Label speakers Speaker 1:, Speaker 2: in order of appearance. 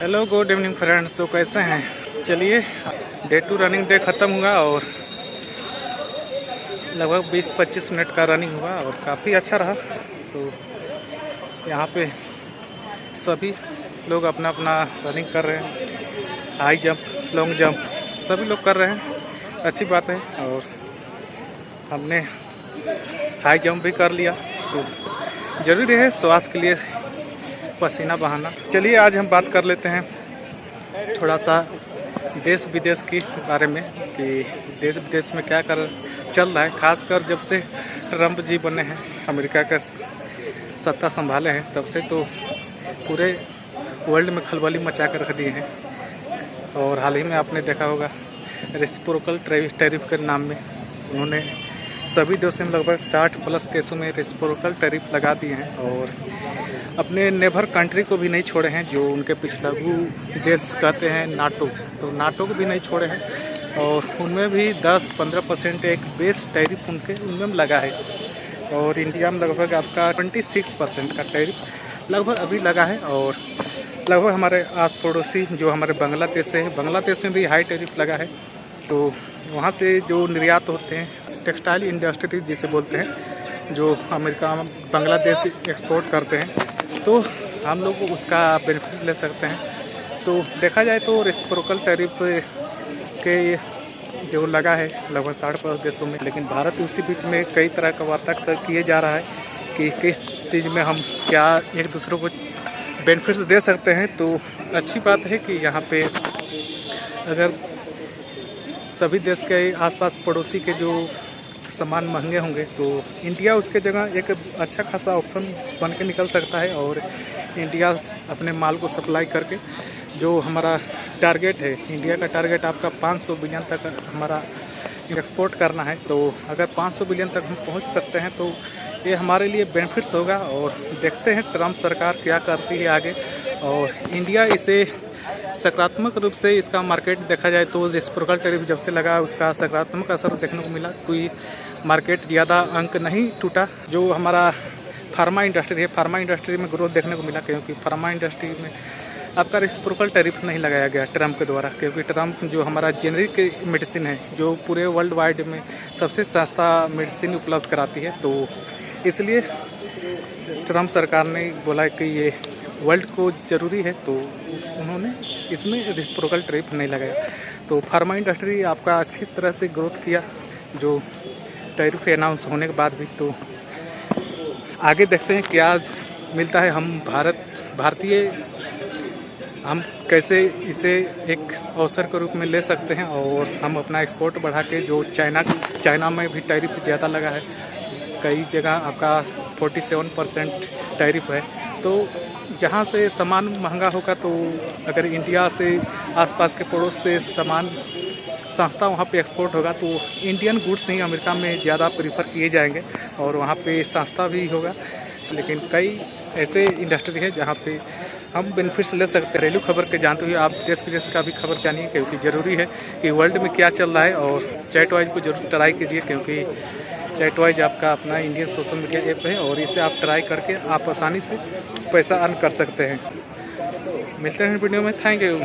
Speaker 1: Hello good evening friends. तो कैसे हैं? चलिए, डे 2 रनिंग डे ख़त्म हुआ और लगभग 20-25 मिनट का रनिंग हुआ और काफ़ी अच्छा रहा। तो यहाँ पे सभी लोग अपना अपना रनिंग कर रहे हैं, हाई जंप, लॉन्ग जंप सभी लोग कर रहे हैं, अच्छी बात है। और हमने हाई जंप भी कर लिया, तो ज़रूरी है स्वास्थ्य के लिए पसीना बहाना। चलिए आज हम बात कर लेते हैं थोड़ा सा देश विदेश के बारे में कि देश विदेश में क्या कर चल रहा है। खासकर जब से ट्रम्प जी बने हैं, अमेरिका का सत्ता संभाले हैं, तब से तो पूरे वर्ल्ड में खलबली मचा कर रख दिए हैं। और हाल ही में आपने देखा होगा रेसिप्रोकल टैरिफ के नाम में उन्होंने सभी देशों में लगभग 60+ केसों में रेसिप्रोकल टैरिफ लगा दिए हैं और अपने नेबर कंट्री को भी नहीं छोड़े हैं, जो उनके पिछलग्गू देश कहते हैं नाटो, तो नाटो को भी नहीं छोड़े हैं। और उनमें भी 10-15% एक बेस टैरिफ उनमें लगा है। और इंडिया में लगभग आपका 26% का टैरिफ लगभग अभी लगा है। और लगभग हमारे आस पड़ोसी जो हमारे बांग्लादेश से है, बांग्लादेश में भी हाई टैरिफ लगा है। तो वहाँ से जो निर्यात होते हैं, टेक्सटाइल इंडस्ट्री जिसे बोलते हैं, जो अमेरिका बांग्लादेश एक्सपोर्ट करते हैं, तो हम लोग उसका बेनिफिट ले सकते हैं। तो देखा जाए तो रेसिप्रोकल टैरिफ के जो लगा है लगभग 60+ देशों में, लेकिन भारत उसी बीच में कई तरह का वार्ता किए जा रहा है कि किस चीज़ में हम क्या एक दूसरे को बेनिफिट्स दे सकते हैं। तो अच्छी बात है कि यहाँ पे अगर सभी देश के आसपास पड़ोसी के जो सामान महंगे होंगे तो इंडिया उसके जगह एक अच्छा खासा ऑप्शन बन के निकल सकता है। और इंडिया अपने माल को सप्लाई करके जो हमारा टारगेट है, इंडिया का टारगेट आपका 500 बिलियन तक हमारा एक्सपोर्ट करना है। तो अगर 500 बिलियन तक हम पहुंच सकते हैं तो ये हमारे लिए बेनिफिट्स होगा। और देखते हैं ट्रम्प सरकार क्या करती है आगे। और इंडिया इसे सकारात्मक रूप से इसका मार्केट देखा जाए तो रेसिप्रोकल टैरिफ जब से लगा उसका सकारात्मक असर देखने को मिला। कोई मार्केट ज़्यादा अंक नहीं टूटा। जो हमारा फार्मा इंडस्ट्री है, फार्मा इंडस्ट्री में ग्रोथ देखने को मिला, क्योंकि फार्मा इंडस्ट्री में आपका रेसिप्रोकल टैरिफ नहीं लगाया गया ट्रम्प के द्वारा। क्योंकि ट्रम्प जो हमारा जेनरिक मेडिसिन है, जो पूरे वर्ल्ड वाइड में सबसे सस्ता मेडिसिन उपलब्ध कराती है, तो इसलिए ट्रम्प सरकार ने बोला कि ये वर्ल्ड को ज़रूरी है, तो उन्होंने इसमें रेसिप्रोकल टैरिफ नहीं लगाया। तो फार्मा इंडस्ट्री आपका अच्छी तरह से ग्रोथ किया, जो टैरिफ अनाउंस होने के बाद भी। तो आगे देखते हैं क्या मिलता है। हम भारतीय हम कैसे इसे एक अवसर के रूप में ले सकते हैं और हम अपना एक्सपोर्ट बढ़ा के, जो चाइना में भी टैरिफ ज़्यादा लगा है, कई जगह आपका 47% टैरिफ है। तो जहाँ से सामान महंगा होगा, तो अगर इंडिया से आसपास के पड़ोस से सामान सस्ता वहाँ पे एक्सपोर्ट होगा, तो इंडियन गुड्स ही अमेरिका में ज़्यादा प्रीफर किए जाएंगे और वहाँ पे सस्ता भी होगा। लेकिन कई ऐसे इंडस्ट्री है जहाँ पे हम बेनिफिट्स ले सकते हैं। घरेलू खबर के जानते हुए आप देश विदेश का भी खबर जानिए, क्योंकि ज़रूरी है कि वर्ल्ड में क्या चल रहा है। और चैटवाइज को जरूर ट्राई कीजिए, क्योंकि चैटवाइज आपका अपना इंडियन सोशल मीडिया ऐप है और इसे आप ट्राई करके आप आसानी से पैसा अर्न कर सकते हैं। मिलते हैं वीडियो में। Thank you.